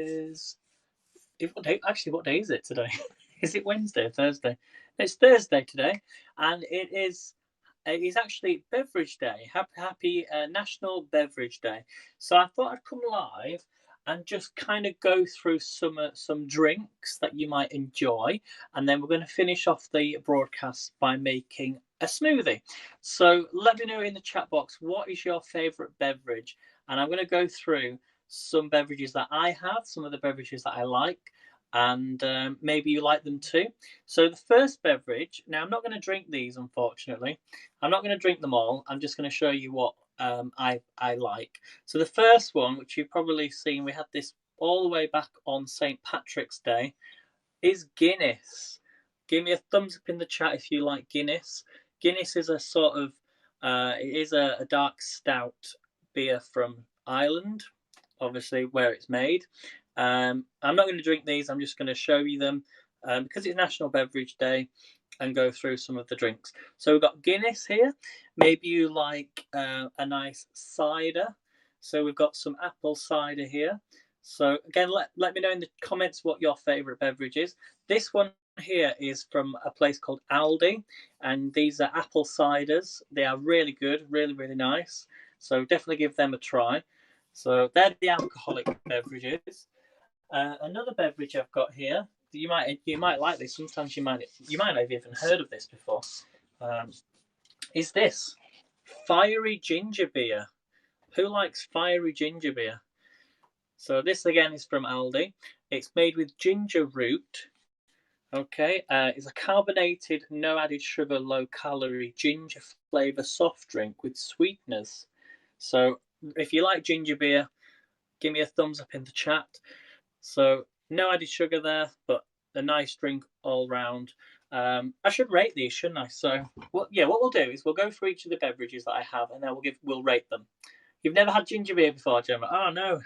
is. What day is it today? Is it Wednesday or Thursday? It's Thursday today, and it's actually Beverage Day. Happy National Beverage Day. So I thought I'd come live and just kind of go through some drinks that you might enjoy, and then we're going to finish off the broadcast by making a smoothie. So let me know in the chat box, what is your favourite beverage, and I'm going to go through some beverages that I have, some of the beverages that I like, and maybe you like them too. So the first beverage, now I'm not going to drink these, unfortunately. I'm not going to drink them all. I'm just going to show you what I like. So the first one, which you've probably seen, we had this all the way back on St. Patrick's Day, is Guinness. Give me a thumbs up in the chat if you like Guinness. Guinness is a sort of, it is a dark stout beer from Ireland, obviously where it's made. I'm not going to drink these. I'm just going to show you them because it's National Beverage Day, and go through some of the drinks. So we've got Guinness here. Maybe you like a nice cider. So we've got some apple cider here. So again, let me know in the comments what your favourite beverage is. This one here is from a place called Aldi, and these are apple ciders. They are really good, really, really nice. So definitely give them a try. So they're the alcoholic beverages. Another beverage I've got here, you might like this. Sometimes you might have even heard of this before. Is this fiery ginger beer? Who likes fiery ginger beer? So this again is from Aldi. It's made with ginger root. Okay, it's a carbonated, no added sugar, low calorie ginger flavour soft drink with sweeteners. So if you like ginger beer, give me a thumbs up in the chat. So no added sugar there, but a nice drink all round. I should rate these, shouldn't I? So what we'll do is we'll go through each of the beverages that I have, and then we'll rate them. You've never had ginger beer before, Gemma? Oh no.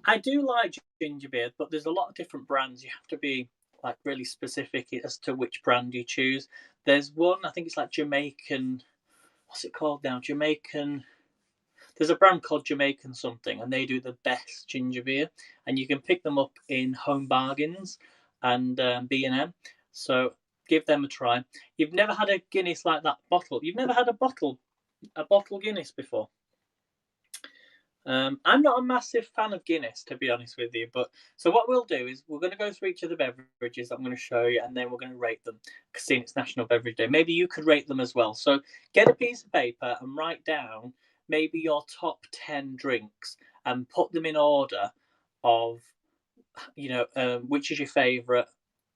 I do like ginger beer, but there's a lot of different brands. You have to be like really specific as to which brand you choose. There's one, I think it's like Jamaican. What's it called now? Jamaican. There's a brand called Jamaican something, and they do the best ginger beer, and you can pick them up in Home Bargains and B&M. So give them a try. You've never had a Guinness like that bottle. You've never had a bottle Guinness before. I'm not a massive fan of Guinness, to be honest with you. But so what we'll do is we're going to go through each of the beverages I'm going to show you, and then we're going to rate them. Seeing it's National Beverage Day, maybe you could rate them as well. So get a piece of paper and write down maybe your top 10 drinks and put them in order of, which is your favourite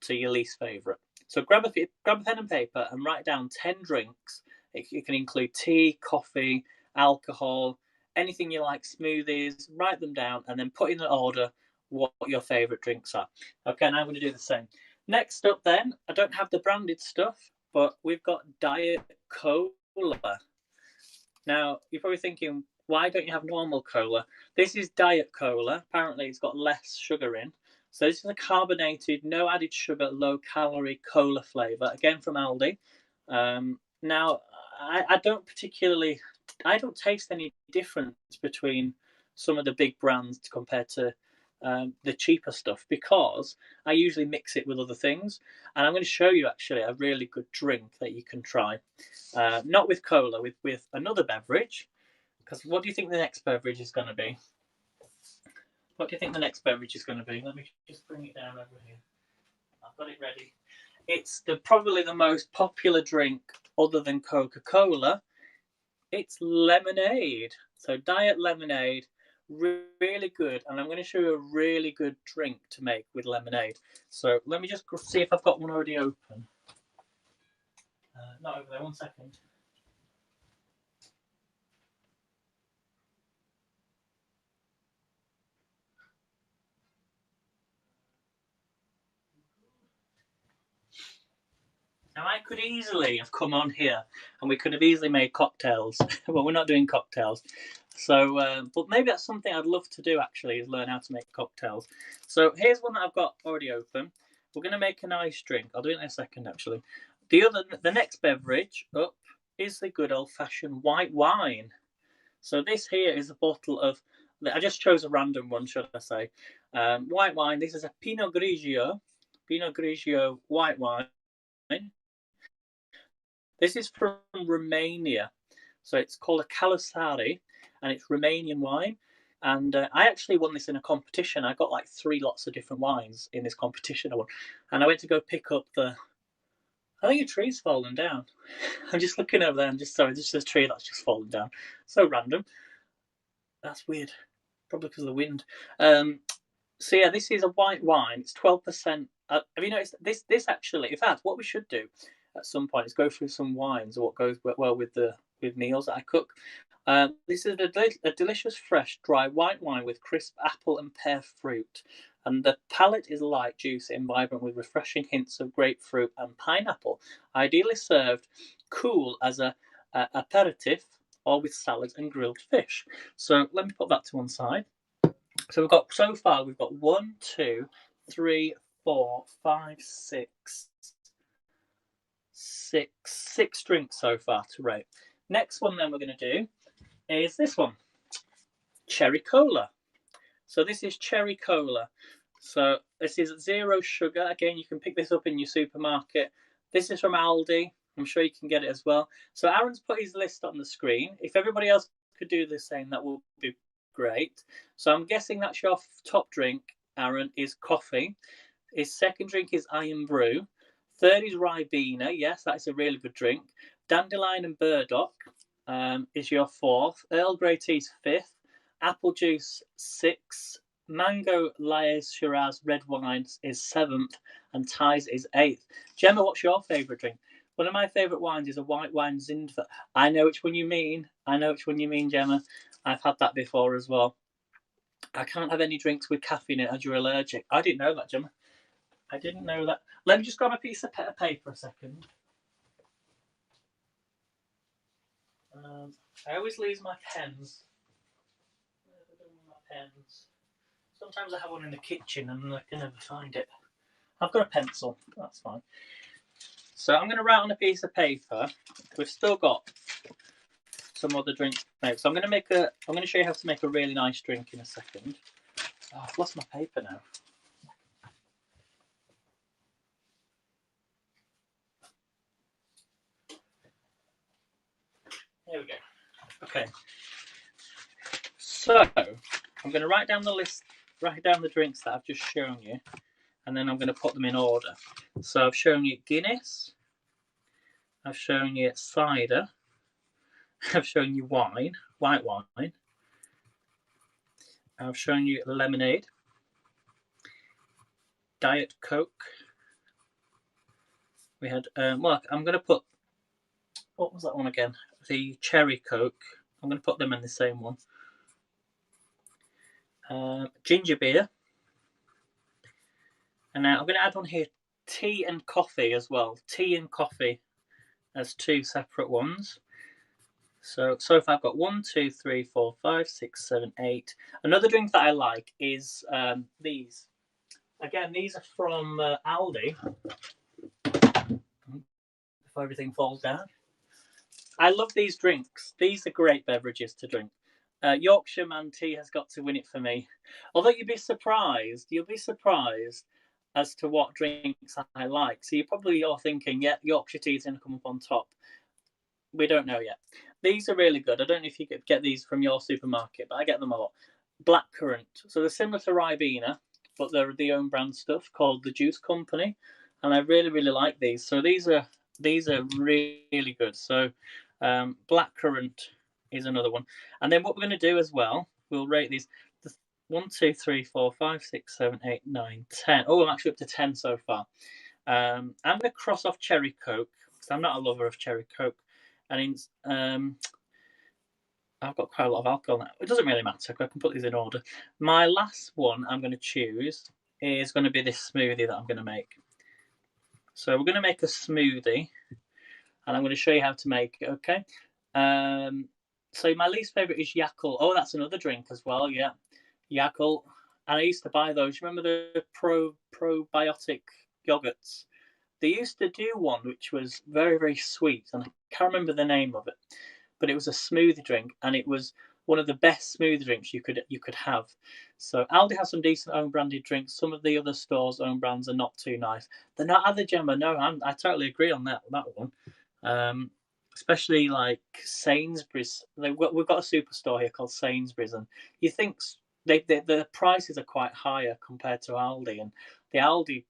to your least favourite. So grab a pen and paper and write down 10 drinks. It can include tea, coffee, alcohol, anything you like, smoothies. Write them down and then put in an order what your favourite drinks are. Okay, now I'm going to do the same. Next up then, I don't have the branded stuff, but we've got Diet Cola. Now, you're probably thinking, why don't you have normal cola? This is Diet Cola. Apparently, it's got less sugar in. So this is a carbonated, no added sugar, low-calorie cola flavour, again from Aldi. Now, I don't taste any difference between some of the big brands compared to the cheaper stuff, because I usually mix it with other things. And I'm going to show you actually a really good drink that you can try. Not with cola, with another beverage. Because what do you think the next beverage is going to be? What do you think the next beverage is going to be? Let me just bring it down over here. I've got it ready. It's probably the most popular drink other than Coca-Cola. It's lemonade. So Diet Lemonade, really good. And I'm going to show you a really good drink to make with lemonade. So let me just see if I've got one already open. Not over there, 1 second. Now, I could easily have come on here and we could have easily made cocktails. Well, we're not doing cocktails. So, but maybe that's something I'd love to do actually, is learn how to make cocktails. So here's one that I've got already open. We're going to make a nice drink. I'll do it in a second actually. The next beverage up is the good old-fashioned white wine. So this here is a bottle of, I just chose a random one, should I say. White wine. This is a Pinot Grigio white wine. This is from Romania, so it's called a Kalasari, and it's Romanian wine. And I actually won this in a competition. I got like 3 lots of different wines in this competition I won, and I went to go pick up the. I think a tree's fallen down. I'm just looking over there. I'm just sorry. This is a tree that's just fallen down. So random. That's weird. Probably because of the wind. So yeah, this is a white wine. It's 12%. Have you noticed this? This actually, in fact, what we should do at some point is go through some wines or what goes well with meals that I cook. This is a delicious, fresh, dry white wine with crisp apple and pear fruit, and the palate is light, juicy, and vibrant with refreshing hints of grapefruit and pineapple. Ideally served cool as a aperitif or with salads and grilled fish. So let me put that to one side. So we've got 1, 2, 3, 4, 5, 6, 6 drinks so far to rate. Next one then we're going to do is this one, cherry cola. So this is cherry cola. So this is 0 sugar. Again, you can pick this up in your supermarket. This is from Aldi. I'm sure you can get it as well. So Aaron's put his list on the screen. If everybody else could do the same, that would be great. So I'm guessing that's your top drink, Aaron, is coffee. His second drink is Iron Brew. Third is Ribena. Yes, that's a really good drink. Dandelion and Burdock is your fourth. Earl Grey tea is fifth. Apple juice, sixth. Mango Lies Shiraz red wine is seventh. And Thais is eighth. Gemma, what's your favourite drink? One of my favourite wines is a white wine Zindler. I know which one you mean. Gemma. I've had that before as well. I can't have any drinks with caffeine in it as you're allergic. I didn't know that, Gemma. I didn't know that. Let me just grab a piece of paper a second. I always lose my pens. Sometimes I have one in the kitchen and I can never find it. I've got a pencil. That's fine. So I'm going to write on a piece of paper. We've still got some other drinks. So I'm going to show you how to make a really nice drink in a second. Oh, I've lost my paper now. There we go. Okay. So I'm going to write down the list, write down the drinks that I've just shown you, and then I'm going to put them in order. So I've shown you Guinness, I've shown you cider, I've shown you wine, white wine, I've shown you lemonade, Diet Coke. We had, well, I'm going to put, what was that one again? The cherry Coke. I'm going to put them in the same one. Ginger beer. And now I'm going to add on here tea and coffee as well. Tea and coffee as 2 separate ones. So far I've got 1, 2, 3, 4, 5, 6, 7, 8. Another drink that I like is these. Again, these are from Aldi. Before everything falls down. I love these drinks. These are great beverages to drink. Yorkshire Man tea has got to win it for me. Although you'll be surprised as to what drinks I like. So you're probably all thinking, yeah, Yorkshire tea is going to come up on top. We don't know yet. These are really good. I don't know if you could get these from your supermarket, but I get them a lot. Blackcurrant. So they're similar to Ribena, but they're the own brand stuff called the Juice Company, and I really, really like these. So these are really good. So blackcurrant is another one. And then what we're going to do as well, we'll rate these. 1, 2, 3, 4, 5, 6, 7, 8, 9, 10. Oh, I'm actually up to 10 so far. I'm going to cross off cherry Coke because I'm not a lover of cherry Coke. And I've got quite a lot of alcohol now. It doesn't really matter. I can put these in order. My last one I'm going to choose is going to be this smoothie that I'm going to make. So we're going to make a smoothie, and I'm going to show you how to make it, okay? So my least favourite is Yakult. Oh, that's another drink as well, yeah. Yakult. And I used to buy those. Remember the probiotic yogurts? They used to do one which was very, very sweet, and I can't remember the name of it. But it was a smoothie drink, and it was one of the best smoothie drinks you could have. So Aldi has some decent own branded drinks. Some of the other stores' own brands are not too nice. They're not either, Gemma. No, I totally agree on that one. Especially like Sainsbury's. We've got a superstore here called Sainsbury's, and you think the prices are quite higher compared to Aldi, and the Aldi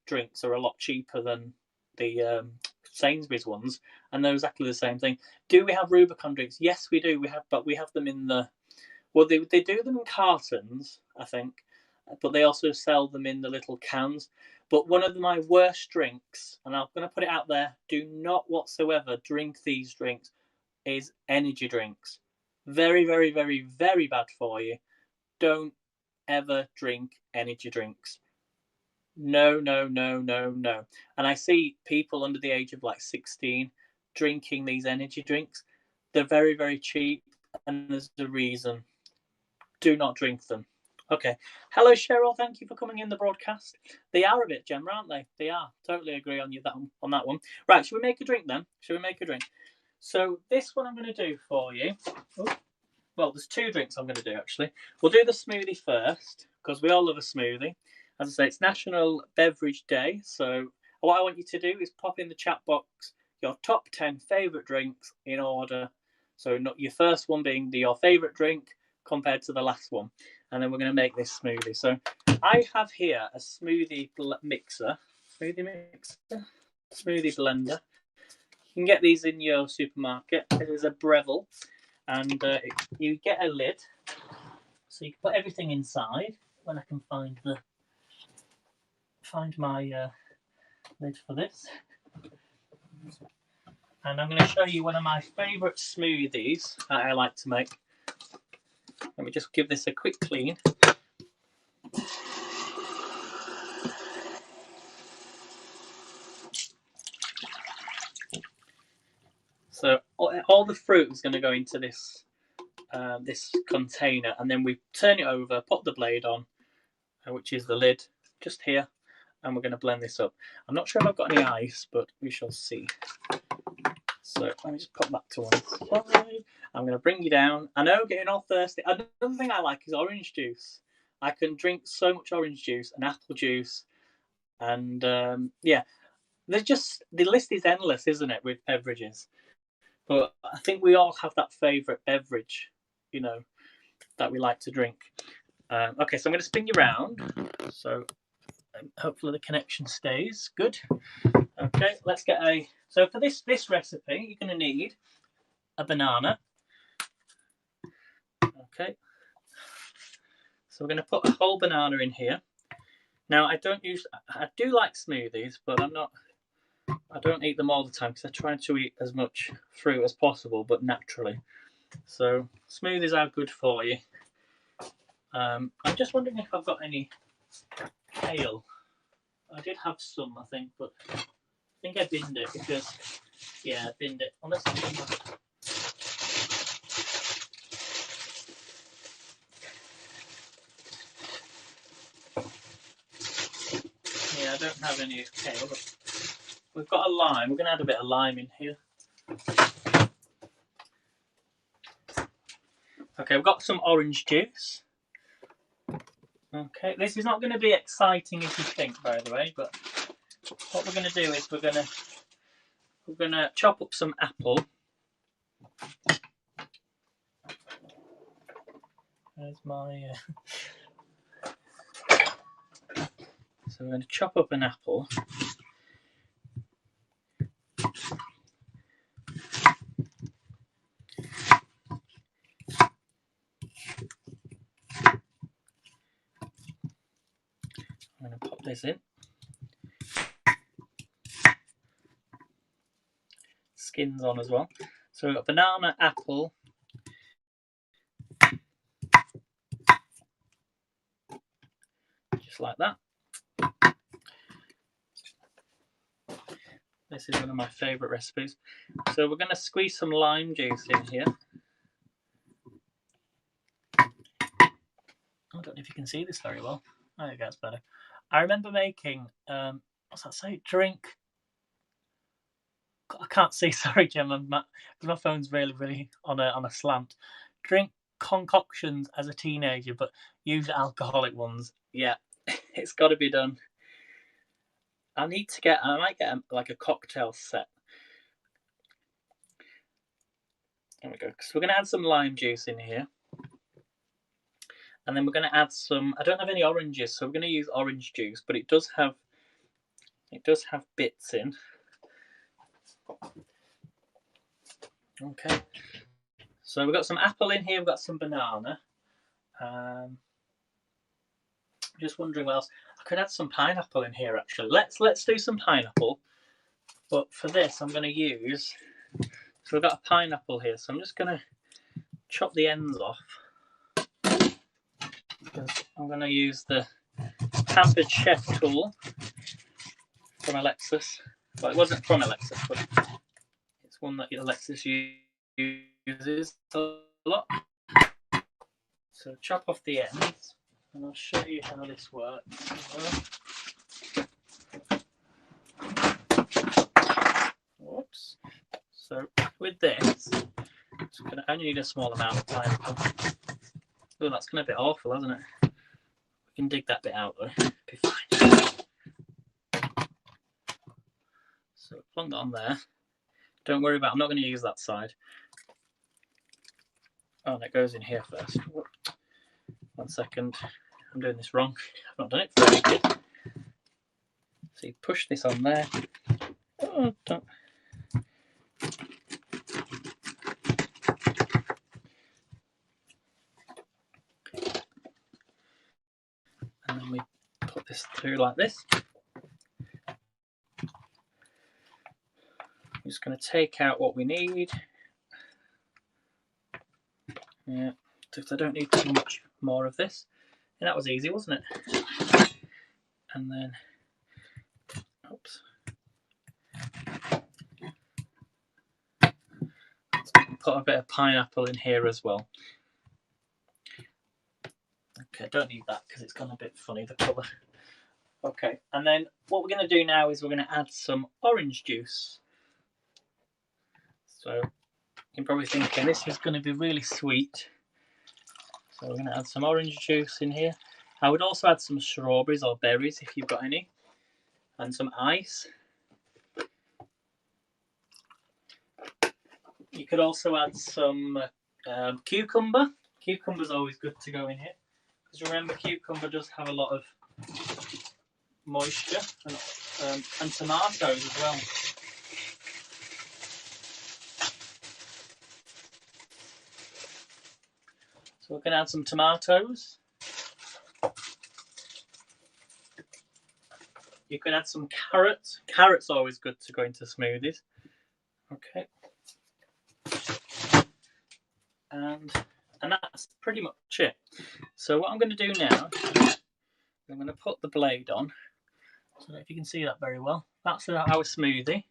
drinks are a lot cheaper than the Sainsbury's ones, and they're exactly the same thing. Do we have Rubicon drinks? Yes, we do. But we have them in the they do them in cartons, I think, but they also sell them in the little cans. But one of my worst drinks, and I'm going to put it out there, do not whatsoever drink these drinks, is energy drinks. Very, very, very, very bad for you. Don't ever drink energy drinks. No, no, no, no, no. And I see people under the age of like 16 drinking these energy drinks. They're very, very cheap, and there's a reason. Do not drink them. Okay. Hello, Cheryl. Thank you for coming in the broadcast. They are a bit, Gemma, aren't they? They are. Totally agree on that one. Right. Should we make a drink then? Should we make a drink? So this one I'm going to do for you. Well, there's two drinks I'm going to do actually. We'll do the smoothie first because we all love a smoothie. As I say, it's National Beverage Day. So what I want you to do is pop in the chat box your top 10 favourite drinks in order. So not your first one being your favourite drink compared to the last one, and then we're going to make this smoothie. So I have here a smoothie blender. You can get these in your supermarket. It is a Beverage, and you get a lid, so you can put everything inside. When I can find my lid for this, and I'm going to show you one of my favourite smoothies that I like to make. Let me just give this a quick clean. So all the fruit is going to go into this this container, and then we turn it over, put the blade on, which is the lid, just here, and we're going to blend this up. I'm not sure if I've got any ice, but we shall see. So let me just put that to one side. I'm going to bring you down. I know, getting all thirsty. Another thing I like is orange juice. I can drink so much orange juice and apple juice, and yeah, there's just the list is endless, isn't it, with beverages? But I think we all have that favourite beverage, that we like to drink. Okay, so I'm going to spin you round. So hopefully the connection stays good. Okay, let's get so for this recipe, you're going to need a banana. Okay, so we're going to put a whole banana in here. Now I do like smoothies, but I don't eat them all the time because I try to eat as much fruit as possible, but naturally. So smoothies are good for you. I'm just wondering if I've got any kale. I did have some, I think, but I think I binned it because, yeah, I binned it. Unless I yeah, I don't have any kale. But we've got a lime. We're going to add a bit of lime in here. Okay, we've got some orange juice. Okay, this is not going to be exciting as you think, by the way, but what we're going to do is we're going to chop up some apple. There's my so we're going to chop up an apple. I'm going to pop this in. Skins on as well. So we've got banana, apple, just like that. This is one of my favourite recipes. So we're going to squeeze some lime juice in here. I don't know if you can see this very well. There you go, it's better. I remember making, what's that say? Drink I can't see. Sorry, Gemma. My phone's really on a slant. Drink concoctions as a teenager, but use alcoholic ones. Yeah, it's got to be done. I might get like a cocktail set. There we go. So we're going to add some lime juice in here. And then we're going to add some, I don't have any oranges, so we're going to use orange juice, but it does have bits in. Okay. So we've got some apple in here, we've got some banana. Just wondering what else. I could add some pineapple in here actually. Let's do some pineapple. But for this I'm going to use, so we've got a pineapple here, so I'm just going to chop the ends off. Because I'm going to use the Pampered Chef tool from Alexis. Well, it wasn't from Alexis, but it's one that Alexis uses a lot. So chop off the ends, and I'll show you how this works. Whoops. So with this, I only need a small amount of pineapple. Oh, that's going to be a bit awful, hasn't it? We can dig that bit out though. Be fine. So plonk that on there. Don't worry about it. I'm not going to use that side. Oh, and it goes in here first. 1 second. I'm doing this wrong. I've not done it very good. So you push this on there. Oh, don't. And then we put this through like this. I'm just going to take out what we need. Yeah, because I don't need too much more of this. And that was easy, wasn't it? And then, oops. Let's put a bit of pineapple in here as well. Okay, I don't need that because it's gone a bit funny, the colour. Okay, and then what we're going to do now is we're going to add some orange juice. So you're probably thinking this is going to be really sweet. So we're going to add some orange juice in here. I would also add some strawberries or berries if you've got any. And some ice. You could also add some cucumber. Cucumber's always good to go in here. Because remember, cucumber does have a lot of moisture and tomatoes as well. So we're going to add some tomatoes. You can add some carrots. Carrots are always good to go into smoothies. Okay. And that's pretty much it. So what I'm going to do now, I'm going to put the blade on. I don't know if you can see that very well. That's our smoothie.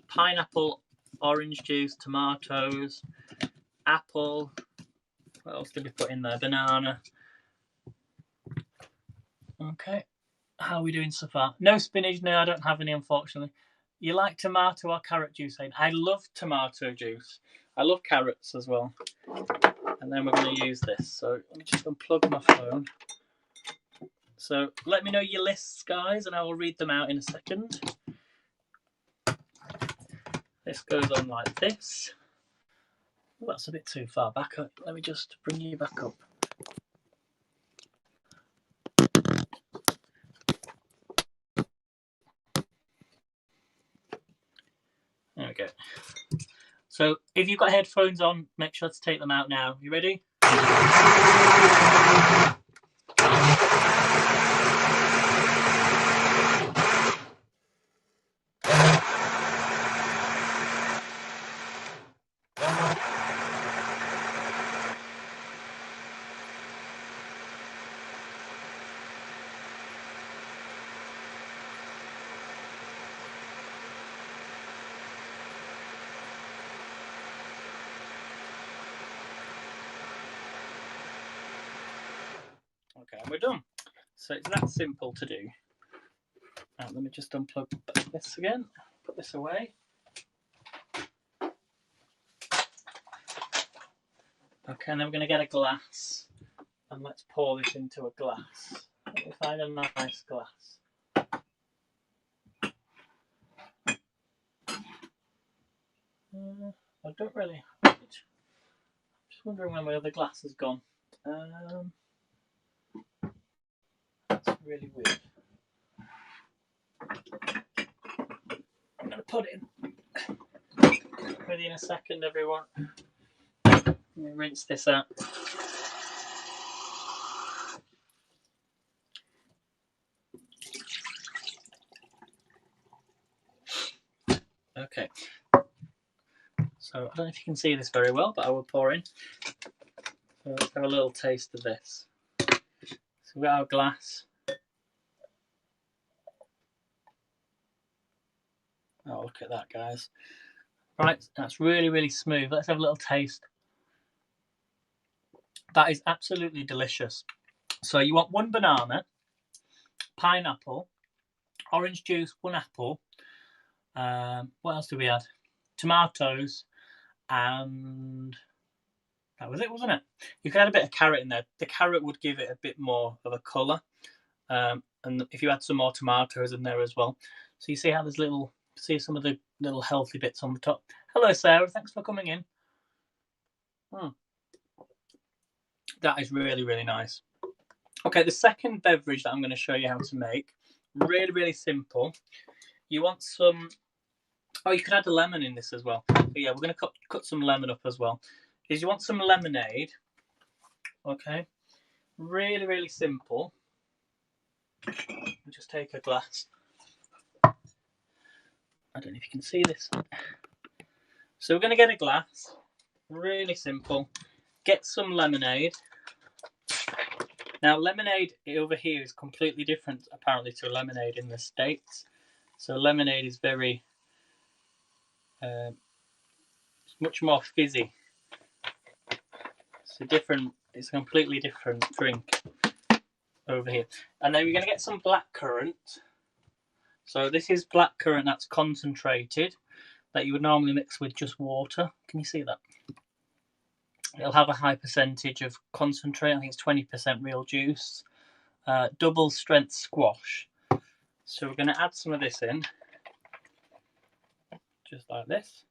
Pineapple, orange juice, tomatoes, apple. What else did we put in there? Banana. Okay. How are we doing so far? No spinach. No, I don't have any, unfortunately. You like tomato or carrot juice? I love tomato juice. I love carrots as well. And then we're going to use this. So let me just unplug my phone. So let me know your lists, guys, and I will read them out in a second. This goes on like this. Oh, that's a bit too far back. Let me just bring you back up. There we go. So if you've got headphones on, make sure to take them out now. You ready? Okay, and we're done. So it's that simple to do. Let me just unplug this again, put this away. Okay, and then we're going to get a glass, and let's pour this into a glass. Let me find a nice glass. I don't really have it. Just wondering where my other glass has gone. That's really weird. I'm going to put it in. Ready in a second, everyone. Let me rinse this out. Okay. So I don't know if you can see this very well, but I will pour in. So let's have a little taste of this. So we've got our glass. Oh, look at that, guys. Right, that's really, really smooth. Let's have a little taste. That is absolutely delicious. So you want 1 banana, pineapple, orange juice, 1 apple. What else do we add? Tomatoes, and that was it, wasn't it? You could add a bit of carrot in there. The carrot would give it a bit more of a colour. And if you add some more tomatoes in there as well. So you see how there's little, see some of the little healthy bits on the top. Hello, Sarah. Thanks for coming in. That is really, really nice. Okay, the second beverage that I'm going to show you how to make, really, really simple. You want some, oh, you could add a lemon in this as well. So yeah, we're going to cut some lemon up as well. Is you want some lemonade. Okay, really, really simple. Just take a glass. I don't know if you can see this. So we're going to get a glass. Really simple. Get some lemonade. Now, lemonade over here is completely different, apparently, to lemonade in the States. So lemonade is very, it's much more fizzy. It's a completely different drink over here. And then we're going to get some blackcurrant. So this is blackcurrant that's concentrated, that you would normally mix with just water. Can you see that? It'll have a high percentage of concentrate. I think it's 20% real juice. Double strength squash. So we're going to add some of this in, just like this.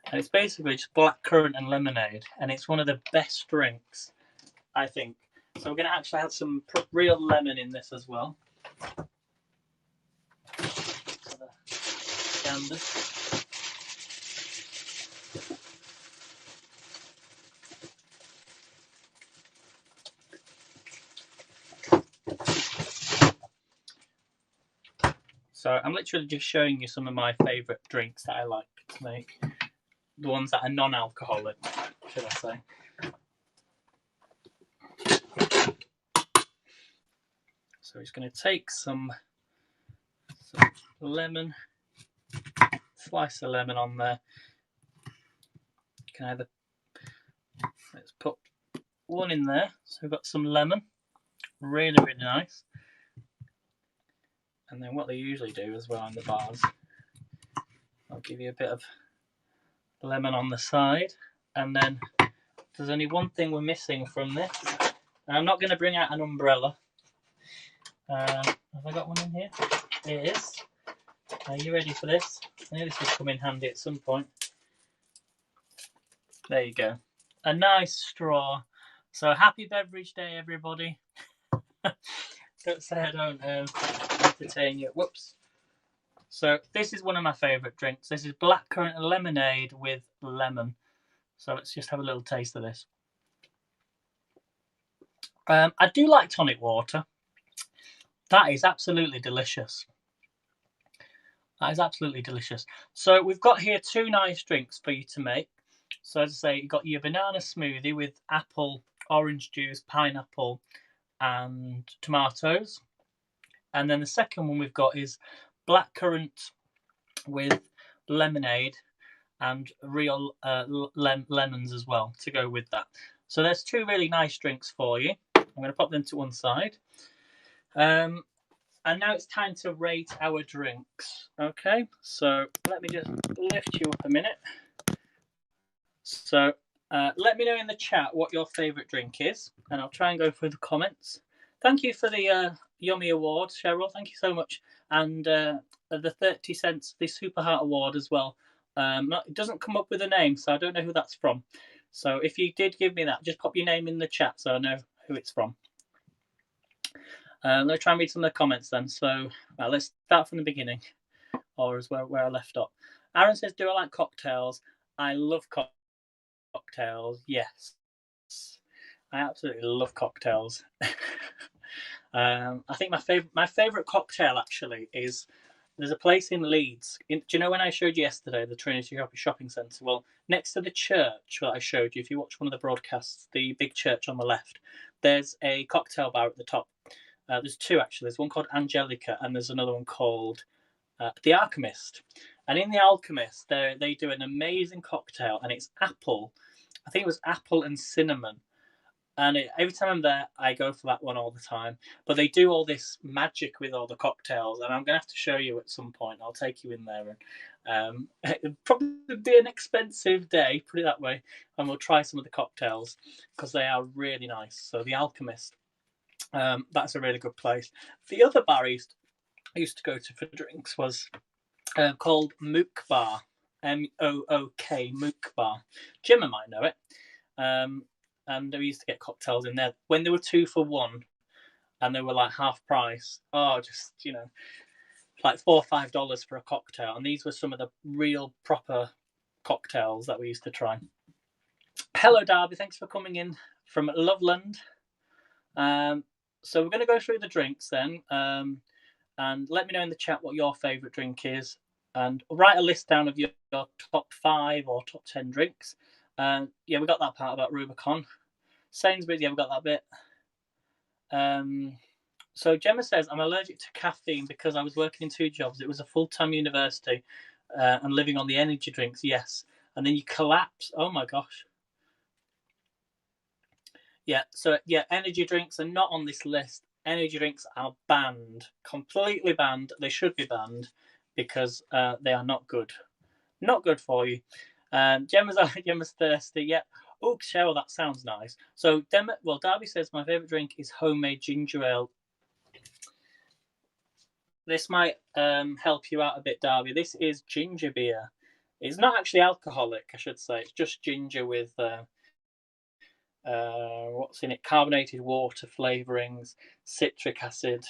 And it's basically just blackcurrant and lemonade, and it's one of the best drinks, I think. So we're going to actually add some real lemon in this as well. So the standard. So I'm literally just showing you some of my favourite drinks that I like to make. The ones that are non-alcoholic, should I say. So he's going to take some lemon, slice the lemon on there. You can either, let's put 1 in there. So we've got some lemon, really, really nice. And then what they usually do as well in the bars, I'll give you a bit of lemon on the side. And then there's only one thing we're missing from this. And I'm not going to bring out an umbrella. Have I got one in here? It is. Are you ready for this? I knew this would come in handy at some point. There you go. A nice straw. So happy Beverage Day, everybody. Don't say I don't entertain you. Whoops. So this is one of my favourite drinks. This is blackcurrant lemonade with lemon. So let's just have a little taste of this. I do like tonic water. That is absolutely delicious. That is absolutely delicious. So we've got here 2 nice drinks for you to make. So as I say, you've got your banana smoothie with apple, orange juice, pineapple and tomatoes. And then the second one we've got is blackcurrant with lemonade and real lemons as well to go with that. So there's 2 really nice drinks for you. I'm going to pop them to one side. And now it's time to rate our drinks. Okay, so let me just lift you up a minute. So let me know in the chat what your favourite drink is, and I'll try and go through the comments. Thank you for the Yummy Award, Cheryl. Thank you so much. And the 30 cents, the Super Heart Award as well. It doesn't come up with a name, so I don't know who that's from. So if you did give me that, just pop your name in the chat so I know who it's from. Let's try and read some of the comments then. So let's start from the beginning, or as where I left off. Aaron says, "Do I like cocktails? I love cocktails. Yes, I absolutely love cocktails." I think my favorite cocktail actually is there's a place in Leeds. Do you know when I showed you yesterday the Trinity Shopping Centre? Well, next to the church that I showed you, if you watch one of the broadcasts, the big church on the left, there's a cocktail bar at the top. There's two actually. There's one called Angelica, and there's another one called The Alchemist. And in The Alchemist, they do an amazing cocktail, and it's apple. I think it was apple and cinnamon. And every time I'm there, I go for that one all the time. But they do all this magic with all the cocktails, and I'm going to have to show you at some point. I'll take you in there, and it'll probably be an expensive day, put it that way. And we'll try some of the cocktails because they are really nice. So The Alchemist, that's a really good place. The other bar I used to go to for drinks was called Mook Bar, Mook, Mook Bar. Gemma might know it. And we used to get cocktails in there when they were 2 for 1, and they were like half price. Oh, just like $4 or $5 for a cocktail, and these were some of the real proper cocktails that we used to try. Hello, Darby. Thanks for coming in from Loveland. So we're going to go through the drinks then, and let me know in the chat what your favourite drink is, and write a list down of your top 5 or top 10 drinks. Yeah, we got that part about Rubicon. Sainsbury's, yeah, we got that bit. So Gemma says, I'm allergic to caffeine because I was working in 2 jobs. It was a full-time university and living on the energy drinks, yes. And then you collapse. Oh, my gosh. Yeah, so, yeah, energy drinks are not on this list. Energy drinks are banned, completely banned. They should be banned because they are not good. Not good for you. Gemma's thirsty. Yeah. Oh, Cheryl, that sounds nice. So, Darby says my favourite drink is homemade ginger ale. This might help you out a bit, Darby. This is ginger beer. It's not actually alcoholic, I should say. It's just ginger with what's in it? Carbonated water flavourings, citric acid.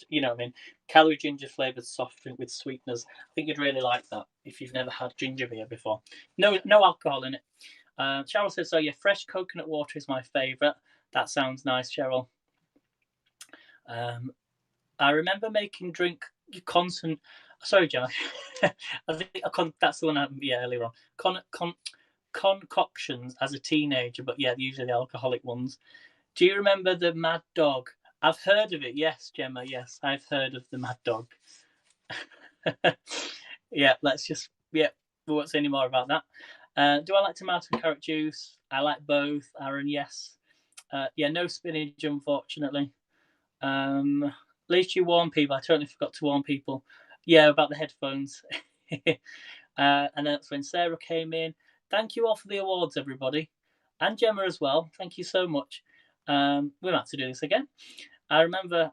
You know what I mean? Calorie ginger flavoured soft drink with sweeteners. I think you'd really like that if you've never had ginger beer before. No alcohol in it. Cheryl says, so yeah, fresh coconut water is my favourite. That sounds nice, Cheryl. I remember making drink constant. Sorry, Gemma. I think that's the one earlier on. Concoctions as a teenager, but yeah, usually the alcoholic ones. Do you remember the Mad Dog? I've heard of it. Yes, Gemma. Yes, I've heard of the Mad Dog. Yeah, we won't say any more about that. Do I like tomato and carrot juice? I like both, Aaron. Yes. Yeah, no spinach, unfortunately. At least you warn people. I totally forgot to warn people. Yeah, about the headphones. And then that's when Sarah came in. Thank you all for the awards, everybody, and Gemma as well. Thank you so much. We'll have to do this again. I remember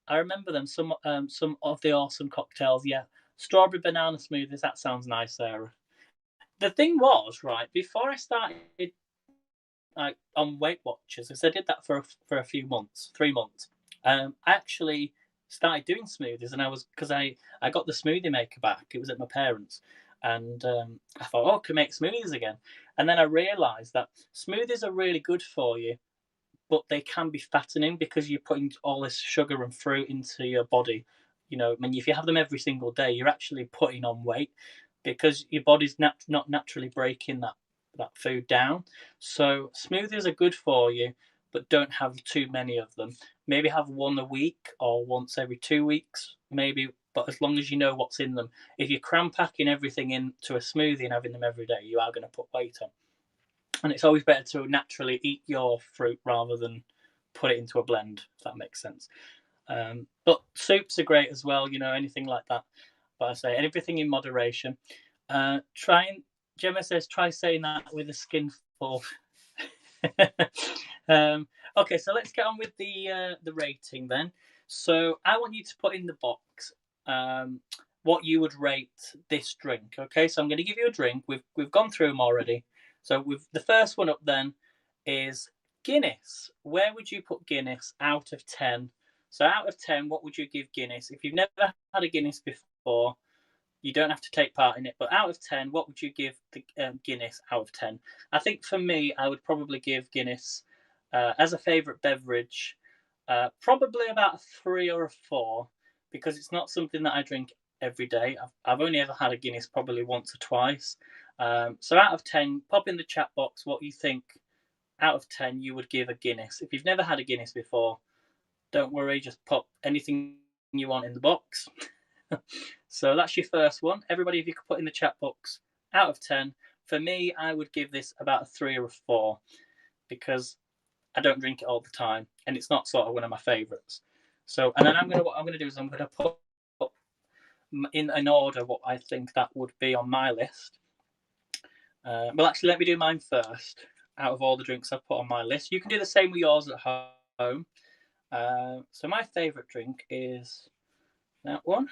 them. Some of the awesome cocktails. Yeah, strawberry banana smoothies. That sounds nice, Sarah. The thing was, right before I started on Weight Watchers, because I did that for a few months, 3 months. I actually started doing smoothies, and because I got the smoothie maker back. It was at my parents', and I thought, oh, I can make smoothies again. And then I realised that smoothies are really good for you, but they can be fattening because you're putting all this sugar and fruit into your body. You know, I mean, if you have them every single day, you're actually putting on weight because your body's not naturally breaking that food down. So smoothies are good for you, but don't have too many of them. Maybe have one a week or once every 2 weeks, maybe. But as long as you know what's in them, if you're cram packing everything into a smoothie and having them every day, you are going to put weight on. And it's always better to naturally eat your fruit rather than put it into a blend, if that makes sense. But soups are great as well, anything like that. But I say everything in moderation. Try Gemma says, try saying that with a skin full. Okay, so let's get on with the rating then. So I want you to put in the box what you would rate this drink. Okay, so I'm going to give you a drink. We've gone through them already. So the first one up then is Guinness. Where would you put Guinness out of 10? So out of 10, what would you give Guinness? If you've never had a Guinness before, you don't have to take part in it. But out of 10, what would you give the Guinness out of 10? I think for me, I would probably give Guinness as a favourite beverage, probably about a 3 or a 4, because it's not something that I drink every day. I've only ever had a Guinness probably once or twice. So out of 10, pop in the chat box what you think out of 10 you would give a Guinness. If you've never had a Guinness before, don't worry, just pop anything you want in the box. So that's your first one. Everybody, if you could put in the chat box out of 10. For me, I would give this about a 3 or a 4 because I don't drink it all the time and it's not sort of one of my favourites. So, and then what I'm gonna do is I'm gonna put in an order what I think that would be on my list. Well, actually, let me do mine first. Out of all the drinks I've put on my list, you can do the same with yours at home. So my favourite drink is that one.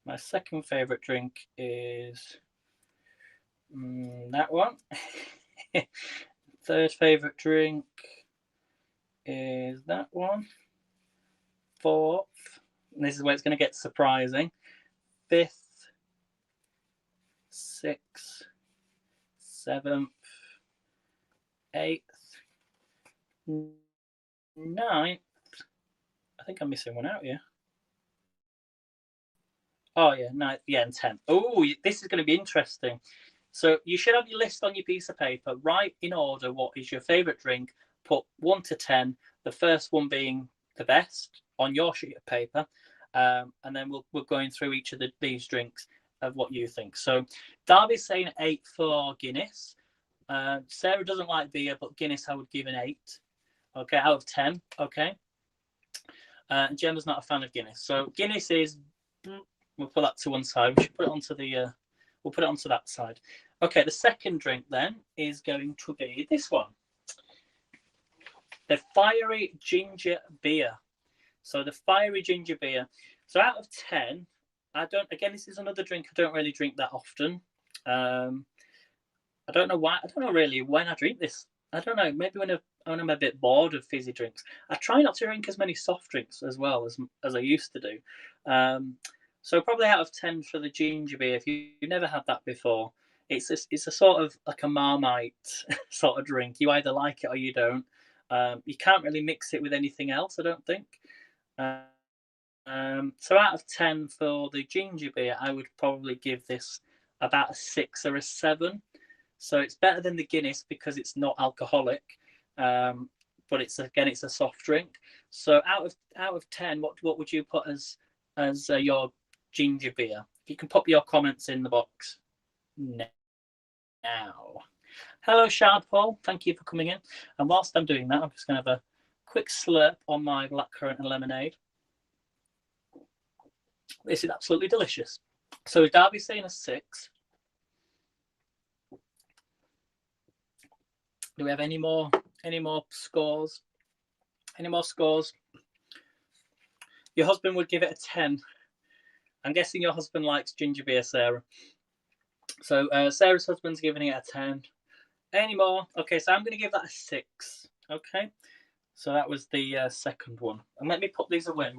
My second favourite drink is that one. Third favourite drink is that one. Fourth, and this is where it's going to get surprising. Fifth, sixth, seventh, eighth, ninth. I think I'm missing one out here. Oh yeah, ninth, yeah, and 10th. Oh, this is going to be interesting. So you should have your list on your piece of paper. Write in order what is your favourite drink. Put 1 to 10. The first one being the best on your sheet of paper, and then we're going through each of these drinks of what you think. So Darby's saying 8 for Guinness. Sarah doesn't like beer, but Guinness I would give an 8. Okay, out of 10. Okay. And Gemma's not a fan of Guinness, so Guinness is. We'll put that to one side. We should put it onto the. We'll put it onto that side. Okay, the second drink then is going to be this one. The fiery ginger beer. So the fiery ginger beer. So out of 10, again, this is another drink I don't really drink that often. I don't know why. I don't know really when I drink this. I don't know. Maybe when I'm a bit bored of fizzy drinks. I try not to drink as many soft drinks as well as I used to do. So probably out of 10 for the ginger beer. If you've never had that before, it's a sort of like a Marmite sort of drink. You either like it or you don't. You can't really mix it with anything else, I don't think. So out of 10 for the ginger beer, I would probably give this about a 6 or a 7. So it's better than the Guinness because it's not alcoholic, but it's a soft drink. So out of 10, what would you put as your ginger beer? If you can pop your comments in the box now. Hello, Shard Paul. Thank you for coming in. And whilst I'm doing that, I'm just going to have a quick slurp on my blackcurrant and lemonade. This is absolutely delicious. So Darby's saying a 6. Do we have any more scores? Any more scores? Your husband would give it a 10. I'm guessing your husband likes ginger beer, Sarah. So Sarah's husband's giving it a 10. Any more? Okay, so I'm going to give that a 6. Okay, so that was the second one. And let me put these away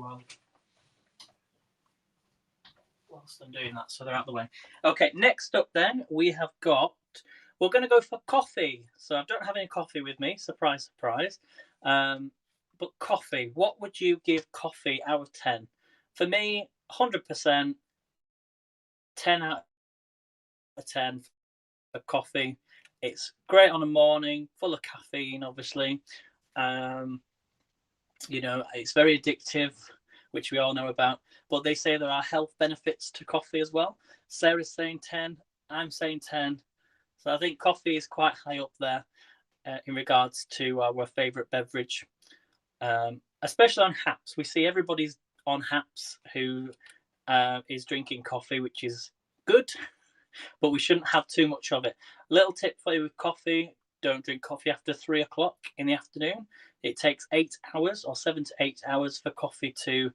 whilst I'm doing that, so they're out of the way. Okay, next up then, we're going to go for coffee. So I don't have any coffee with me, surprise, surprise. But coffee, what would you give coffee out of 10? For me, 100%, 10 out of 10 for coffee. It's great on a morning, full of caffeine, obviously. It's very addictive, which we all know about. But they say there are health benefits to coffee as well. Sarah's saying 10. I'm saying 10. So I think coffee is quite high up there in regards to our favourite beverage, especially on Haps. We see everybody's on Haps who is drinking coffee, which is good. but we shouldn't have too much of it. Little tip for you with coffee: don't drink coffee after 3 o'clock in the afternoon. It takes 8 hours or 7 to 8 hours for coffee to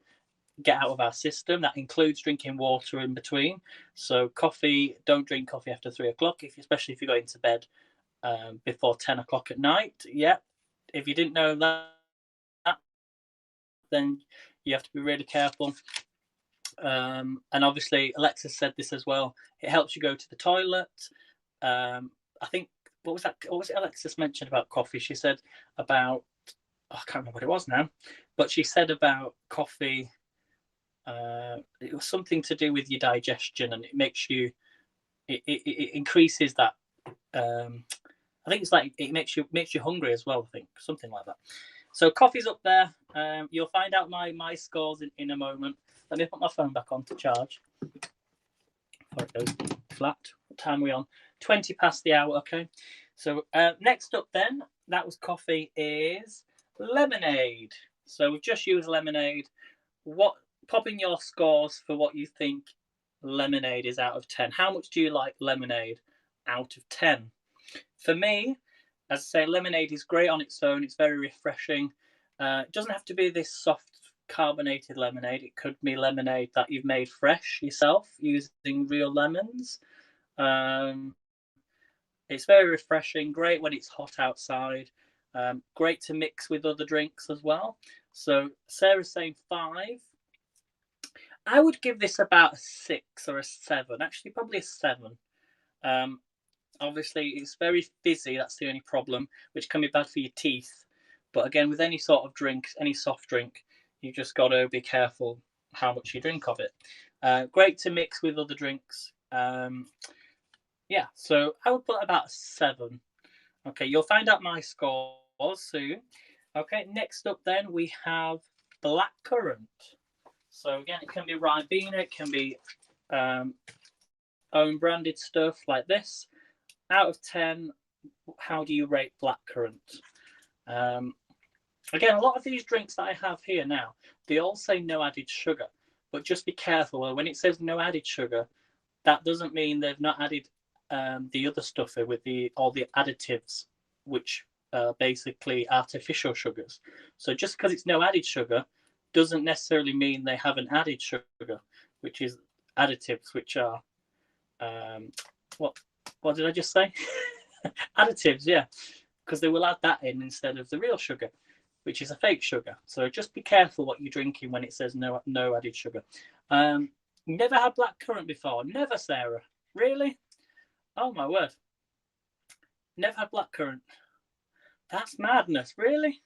get out of our system. That includes drinking water in between. So coffee, don't drink coffee after 3 o'clock, especially if you're going to bed before 10 o'clock at night. Yeah, if you didn't know that, then you have to be really careful. And obviously, Alexis said this as well. It helps you go to the toilet. I think what was that? What was it Alexis mentioned about coffee? She said about, I can't remember what it was now, but she said about coffee. It was something to do with your digestion, and it makes you. It increases that. I think it's like it makes you hungry as well. I think something like that. So coffee's up there. You'll find out my scores in a moment. Let me put my phone back on to charge before it goes flat. What time are we on? 20 past the hour. Okay. So next up then, that was coffee, is lemonade. So we've just used lemonade. Pop in your scores for what you think lemonade is out of 10. How much do you like lemonade out of 10? For me, as I say, lemonade is great on its own. It's very refreshing. It doesn't have to be this soft carbonated lemonade. It could be lemonade that you've made fresh yourself using real lemons. It's very refreshing, great when it's hot outside. Great to mix with other drinks as well. So Sarah's saying 5. I would give this about a 6 or a 7. Actually, probably a 7. Obviously, it's very fizzy. That's the only problem, which can be bad for your teeth. But again, with any sort of drink, any soft drink, you just got to be careful how much you drink of it. Great to mix with other drinks. Yeah, so I would put about a 7. Okay, you'll find out my scores soon. Okay, next up then we have blackcurrant. So again, it can be Ribena, it can be own branded stuff like this. Out of 10, how do you rate blackcurrant? Again, a lot of these drinks that I have here now, they all say no added sugar, but just be careful. When it says no added sugar, that doesn't mean they've not added the other stuff with all the additives, which are basically artificial sugars. So just because it's no added sugar doesn't necessarily mean they haven't added sugar, which is additives, which are what did I just say? Additives, yeah, because they will add that in instead of the real sugar, which is a fake sugar. So just be careful what you're drinking when it says no added sugar. Never had blackcurrant before? Never, Sarah? Really? Oh my word! Never had blackcurrant. That's madness, really.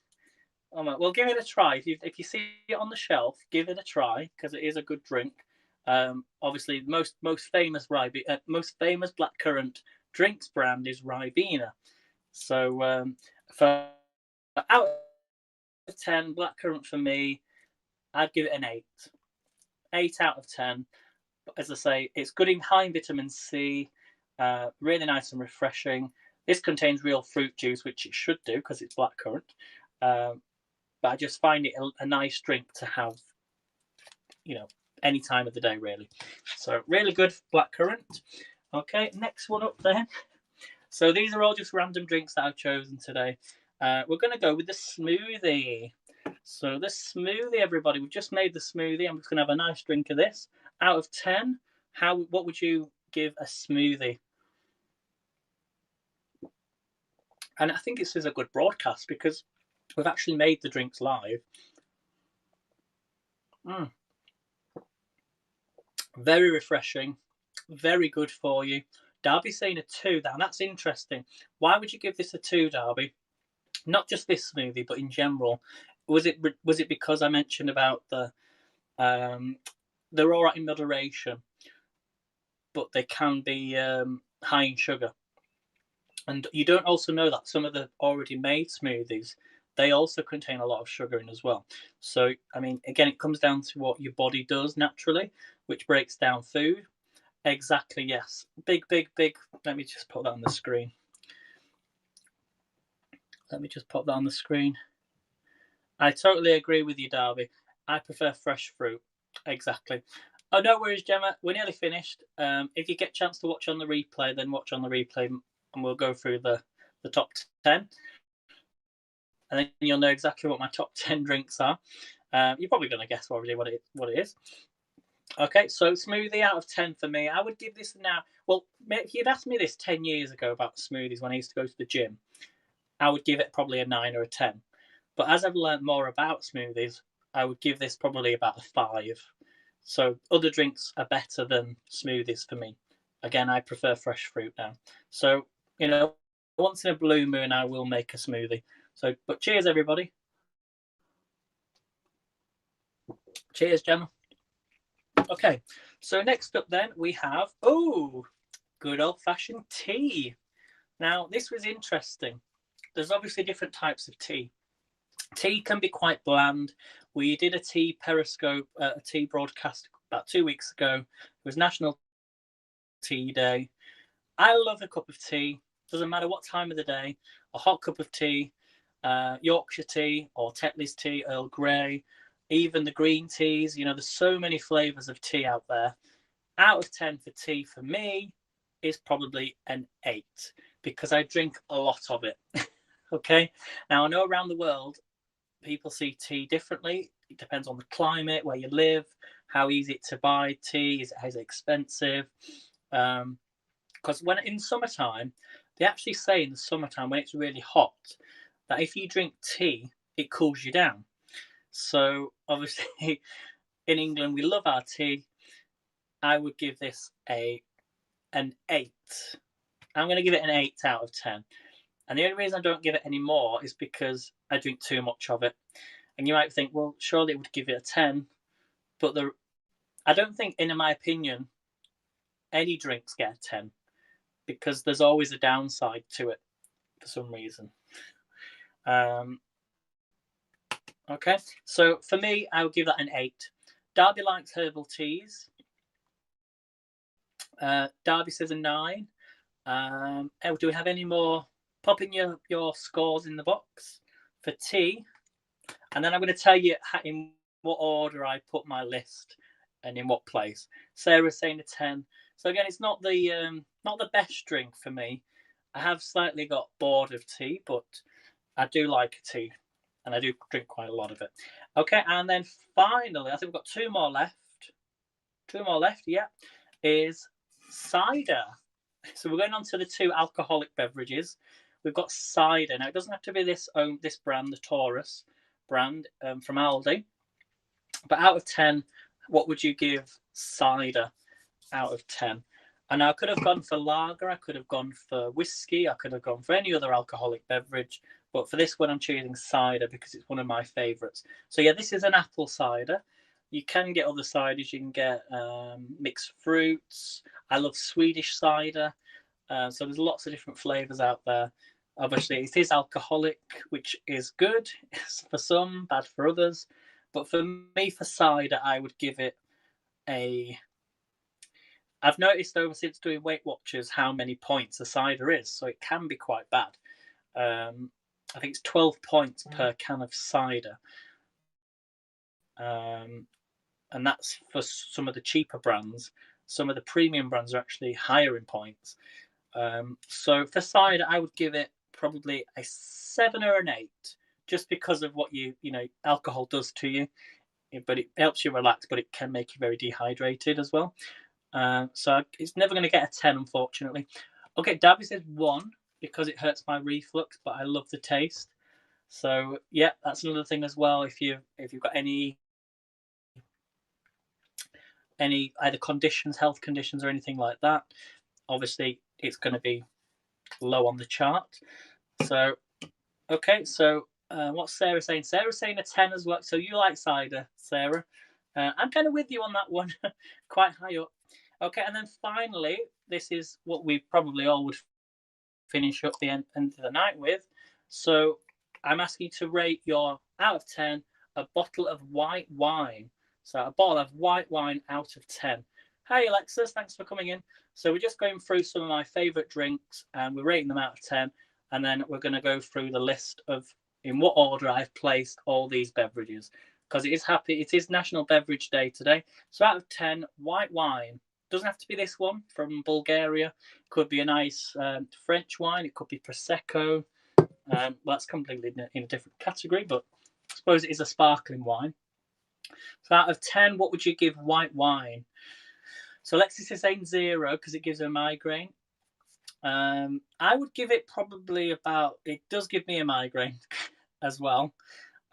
Oh my, well, give it a try. If you see it on the shelf, give it a try because it is a good drink. Obviously, the most famous blackcurrant drinks brand is Ribena. So for out of 10, blackcurrant for me, I'd give it an 8. 8 out of 10. But as I say, it's good in high in vitamin C. Really nice and refreshing. This contains real fruit juice, which it should do because it's blackcurrant. But I just find it a nice drink to have, any time of the day, really. So really good blackcurrant. Okay, next one up then. So these are all just random drinks that I've chosen today. We're going to go with the smoothie. So the smoothie, everybody, we've just made the smoothie. I'm just going to have a nice drink of this. Out of 10, what would you give a smoothie? And I think this is a good broadcast because we've actually made the drinks live. Very refreshing, very good for you. Darby's saying a 2. Now that's interesting. Why would you give this a 2, Darby? Not just this smoothie, but in general. Was it because I mentioned about they're all right in moderation, but they can be high in sugar. And you don't also know that some of the already made smoothies, they also contain a lot of sugar in as well. So, I mean, again, it comes down to what your body does naturally, which breaks down food. Exactly, yes. Big. Let me just put that on the screen. I totally agree with you, Darby. I prefer fresh fruit. Exactly. Oh, no worries, Gemma. We're nearly finished. If you get a chance to watch on the replay, then watch on the replay, and we'll go through the top 10, and then you'll know exactly what my top 10 drinks are. You're probably going to guess already what it is. Okay, so smoothie out of 10 for me. I would give this now. Well, if you'd asked me this 10 years ago about smoothies when I used to go to the gym, I would give it probably a 9 or a 10. But as I've learned more about smoothies, I would give this probably about a 5. So other drinks are better than smoothies for me. Again, I prefer fresh fruit now. So, once in a blue moon, I will make a smoothie. So, but cheers, everybody. Cheers, Gemma. Okay, so next up then we have, good old-fashioned tea. Now, this was interesting. There's obviously different types of tea. Tea can be quite bland. We did a tea periscope, a tea broadcast about 2 weeks ago. It was National Tea Day. I love a cup of tea. Doesn't matter what time of the day. A hot cup of tea, Yorkshire tea or Tetley's tea, Earl Grey, even the green teas. There's so many flavours of tea out there. Out of 10 for tea for me is probably an 8 because I drink a lot of it. Okay. Now I know around the world people see tea differently. It depends on the climate, where you live, how easy to buy tea, is it expensive? Because when in summertime, they actually say in the summertime when it's really hot that if you drink tea, it cools you down. So obviously in England we love our tea. I would give this an 8. I'm going to give it an 8 out of 10. And the only reason I don't give it any more is because I drink too much of it. And you might think, well, surely it would give it a 10. But I don't think, in my opinion, any drinks get a 10 because there's always a downside to it for some reason. Okay, so for me, I would give that an 8. Darby likes herbal teas. Darby says a 9. Do we have any more? Pop in your scores in the box for tea, and then I'm going to tell you in what order I put my list and in what place. Sarah's saying a 10. So again, it's not the best drink for me. I have slightly got bored of tea, but I do like tea, and I do drink quite a lot of it. Okay, and then finally, I think we've got 2 more left. 2 more left, yeah, is cider. So we're going on to the 2 alcoholic beverages. We've got cider. Now, it doesn't have to be this brand, the Taurus brand from Aldi. But out of 10, what would you give cider out of 10? And I could have gone for lager. I could have gone for whiskey. I could have gone for any other alcoholic beverage. But for this one, I'm choosing cider because it's one of my favourites. So, yeah, this is an apple cider. You can get other ciders. You can get mixed fruits. I love Swedish cider. So there's lots of different flavours out there. Obviously, it is alcoholic, which is good for some, bad for others. But for me, for cider, I would give it a... I've noticed over since doing Weight Watchers how many points a cider is, so it can be quite bad. I think it's 12 points per can of cider. And that's for some of the cheaper brands. Some of the premium brands are actually higher in points. So for cider, I would give it probably a 7 or an 8, just because of what alcohol does to you. But it helps you relax, but it can make you very dehydrated as well. So it's never going to get a 10, unfortunately. Okay, Darby says 1 because it hurts my reflux, but I love the taste. So yeah, that's another thing as well. If you've got any either health conditions or anything like that, obviously it's going to be low on the chart. So okay, so what's Sarah saying? Sarah's saying a 10 as well. So you like cider, Sarah. I'm kind of with you on that one. Quite high up. Okay, and then finally, this is what we probably all would finish up the end of the night with. So I'm asking you to rate your, out of 10, a bottle of white wine. So a bottle of white wine out of 10. Hi, Alexis. Thanks for coming in. So we're just going through some of my favourite drinks, and we're rating them out of 10. And then we're going to go through the list of in what order I've placed all these beverages. because it is National Beverage Day today. So out of 10, white wine. Doesn't have to be this one from Bulgaria. Could be a nice French wine. It could be Prosecco. Well, that's completely in a different category, but I suppose it is a sparkling wine. So out of 10, what would you give white wine? So Alexis is saying 0 because it gives her a migraine. I would give it probably about, it does give me a migraine as well.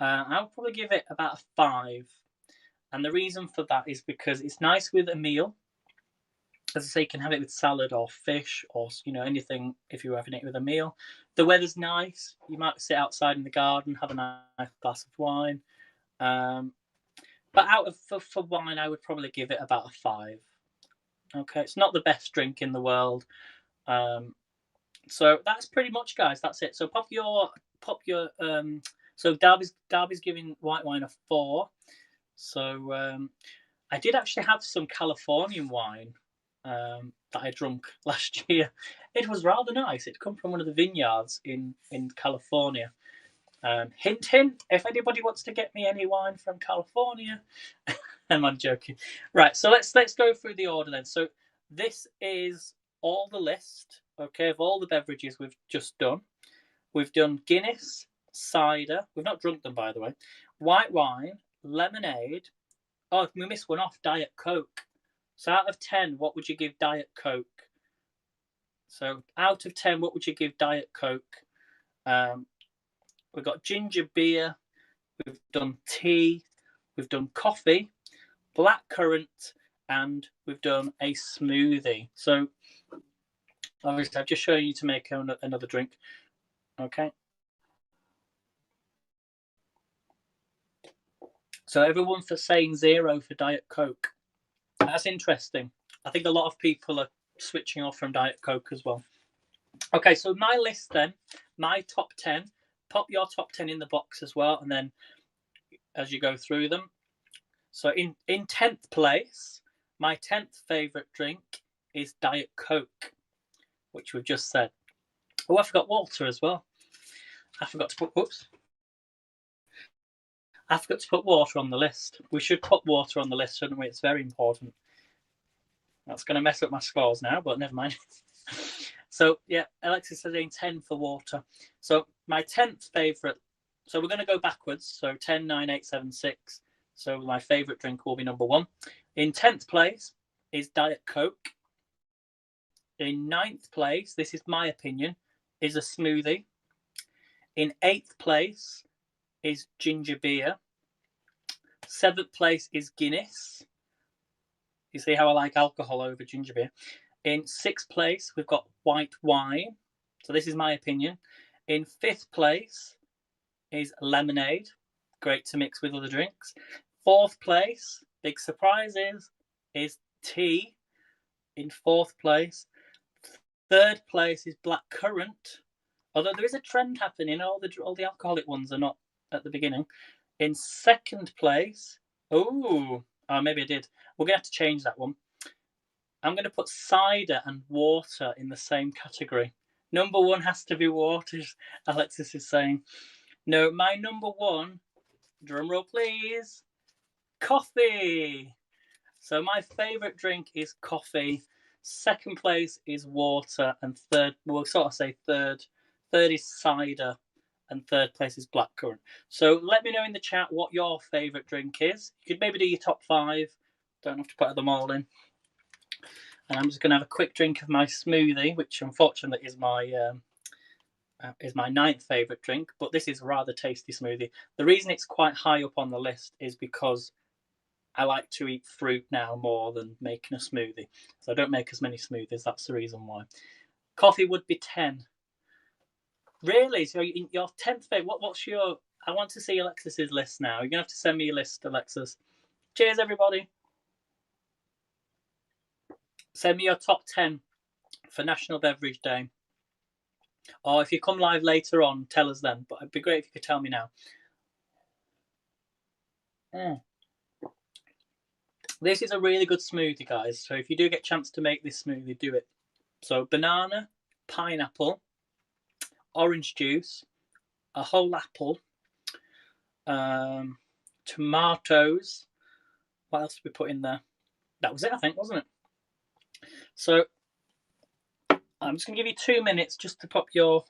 I would probably give it about a 5. And the reason for that is because it's nice with a meal. As I say, you can have it with salad or fish or, anything if you're having it with a meal. The weather's nice. You might sit outside in the garden, have a nice glass of wine. But for wine, I would probably give it about a 5. Okay, it's not the best drink in the world. So that's pretty much, guys. That's it. So pop your. So Darby's giving white wine a 4. So I did actually have some Californian wine that I drunk last year. It was rather nice. It come from one of the vineyards in California. Hint, hint. If anybody wants to get me any wine from California, I'm joking. Right. So let's go through the order then. So this is all the list. Okay, of all the beverages we've just done. We've done Guinness, cider. We've not drunk them, by the way. White wine, lemonade. Oh, we missed one off. Diet Coke. So out of 10, what would you give Diet Coke? So out of 10, what would you give Diet Coke? We've got ginger beer. We've done tea. We've done coffee, blackcurrant, and we've done a smoothie. So obviously, I've just shown you to make another drink. Okay. So everyone for saying 0 for Diet Coke. That's interesting. I think a lot of people are switching off from Diet Coke as well. Okay, so my list then, my top 10. Pop your top 10 in the box as well, and then as you go through them. So in 10th place, my 10th favourite drink is Diet Coke, which we've just said. Oh, I forgot water as well. I forgot to put water on the list. We should put water on the list, shouldn't we? It's very important. That's going to mess up my scores now, but never mind. So, yeah, Alexis is saying 10 for water. So, my 10th favourite. So, we're going to go backwards. So, 10, 9, 8, 7, 6. So, my favourite drink will be number 1. In 10th place is Diet Coke. In 9th place, this is my opinion, is a smoothie. In 8th place is ginger beer. 7th place is Guinness. You see how I like alcohol over ginger beer. In 6th place, we've got white wine. So this is my opinion. In 5th place is lemonade. Great to mix with other drinks. 4th place, big surprises, is tea. In 4th place. 3rd place is blackcurrant. Although there is a trend happening, all the alcoholic ones are not at the beginning. In 2nd place, maybe I did. We're going to have to change that one. I'm going to put cider and water in the same category. Number 1 has to be water, Alexis is saying. No, my number 1, drum roll please, coffee. So my favourite drink is coffee. 2nd place is water, and third is cider, and 3rd place is blackcurrant. So let me know in the chat what your favourite drink is. You could maybe do your top 5. Don't have to put them all in. And I'm just going to have a quick drink of my smoothie, which unfortunately is my 9th favourite drink. But this is a rather tasty smoothie. The reason it's quite high up on the list is because I like to eat fruit now more than making a smoothie. So I don't make as many smoothies. That's the reason why. Coffee would be 10. Really? So your 10th favourite, what's your... I want to see Alexis's list now. You're going to have to send me a list, Alexis. Cheers, everybody. Send me your top 10 for National Beverage Day. Or if you come live later on, tell us then. But it'd be great if you could tell me now. This is a really good smoothie, guys. So if you do get a chance to make this smoothie, do it. So banana, pineapple, orange juice, a whole apple, tomatoes. What else did we put in there? That was it, I think, wasn't it? So I'm just going to give you 2 minutes just to pop your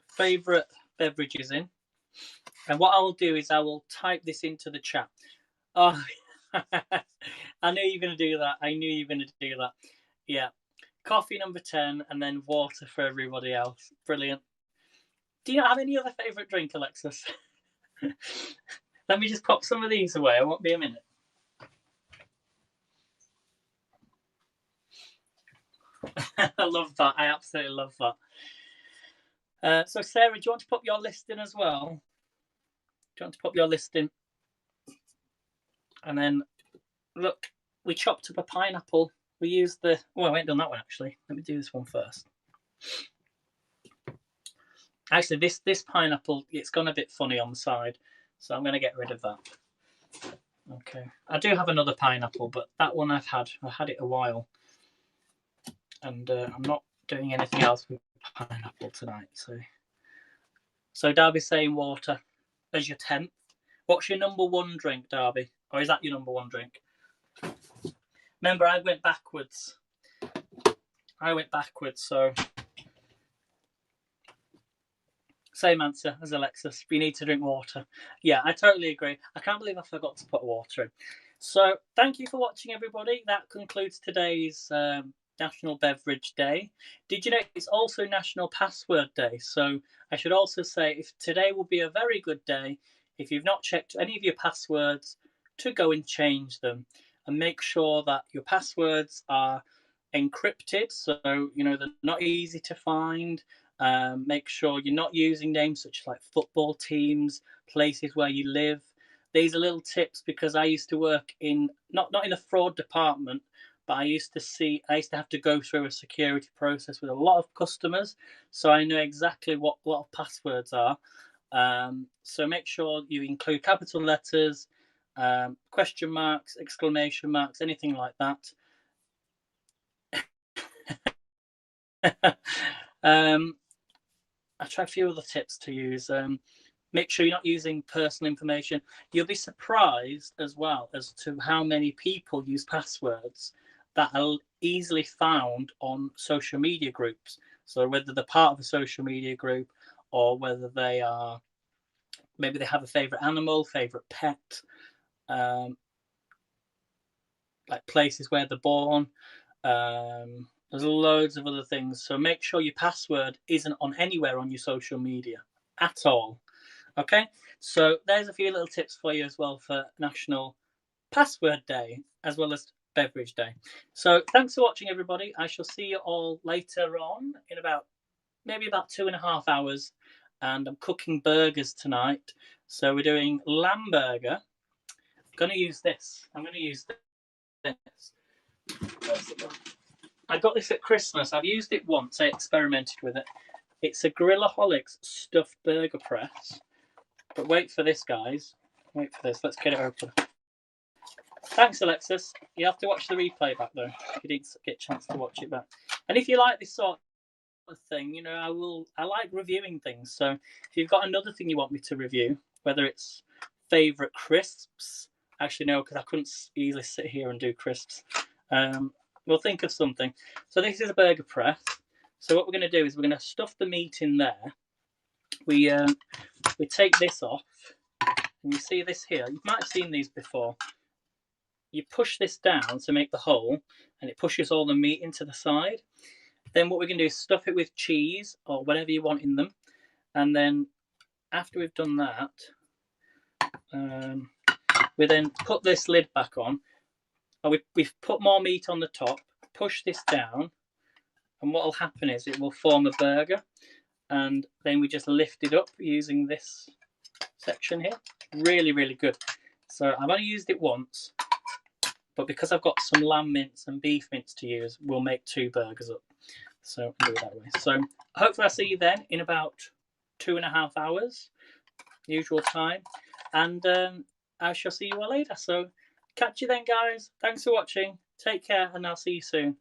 favourite beverages in. And what I'll do is I will type this into the chat. Oh, I knew you were going to do that. I knew you were going to do that. Yeah. Coffee number 10 and then water for everybody else. Brilliant. Do you not have any other favourite drink, Alexis? Let me just pop some of these away. I won't be a minute. I love that. I absolutely love that. So, Sarah, do you want to pop your list in as well? Do you want to pop your list in? And then, look, we chopped up a pineapple. We used the... Oh, I ain't done that one, actually. Let me do this one first. Actually, this pineapple, it's gone a bit funny on the side, so I'm going to get rid of that. Okay. I do have another pineapple, but that one I've had it a while. And I'm not doing anything else with pineapple tonight. So Darby's saying water as your 10th. What's your number one drink, Darby? Or is that your number one drink? Remember, I went backwards. So same answer as Alexis. We need to drink water. Yeah, I totally agree. I can't believe I forgot to put water in. So thank you for watching, everybody. That concludes today's National Beverage Day. Did you know it's also National Password Day? So I should also say, if today will be a very good day if you've not checked any of your passwords, to go and change them and make sure that your passwords are encrypted, so they're not easy to find. Make sure you're not using names such as like football teams, places where you live. These are little tips because I used to work in not in a fraud department, but I used to have to go through a security process with a lot of customers, so I know exactly what a lot of passwords are. So make sure you include capital letters, question marks, exclamation marks, anything like that. I try a few other tips to use. Make sure you're not using personal information. You'll be surprised as well as to how many people use passwords that are easily found on social media groups. So whether they're part of a social media group or whether maybe they have a favorite animal, favorite pet, like places where they're born. There's loads of other things. So make sure your password isn't on anywhere on your social media at all. Okay, so there's a few little tips for you as well for National Password Day as well as Beverage Day. So thanks for watching, everybody. I shall see you all later on in maybe about 2.5 hours. And I'm cooking burgers tonight. So we're doing lamb burger. I'm going to use this. I got this at Christmas. I've used it once. I experimented with it. It's a Gorillaholics stuffed burger press. But wait for this, guys. Wait for this. Let's get it open. Thanks, Alexis. You have to watch the replay back, though, if you didn't get a chance to watch it back. And if you like this sort of thing, I like reviewing things. So if you've got another thing you want me to review, whether it's favourite crisps. Actually, no, because I couldn't easily sit here and do crisps. We'll think of something. So this is a burger press. So what we're going to do is we're going to stuff the meat in there. We take this off, and you see this here. You might have seen these before. You push this down to make the hole, and it pushes all the meat into the side. Then what we're going to do is stuff it with cheese or whatever you want in them. And then after we've done that, we then put this lid back on. We've put more meat on the top, push this down, and what will happen is it will form a burger, and then we just lift it up using this section here. Really, really good. So I've only used it once, but because I've got some lamb mince and beef mince to use, we'll make 2 burgers up. So I'll do it that way. So hopefully I'll see you then in about 2.5 hours, usual time, and I shall see you all later. So catch you then, guys. Thanks for watching. Take care, and I'll see you soon.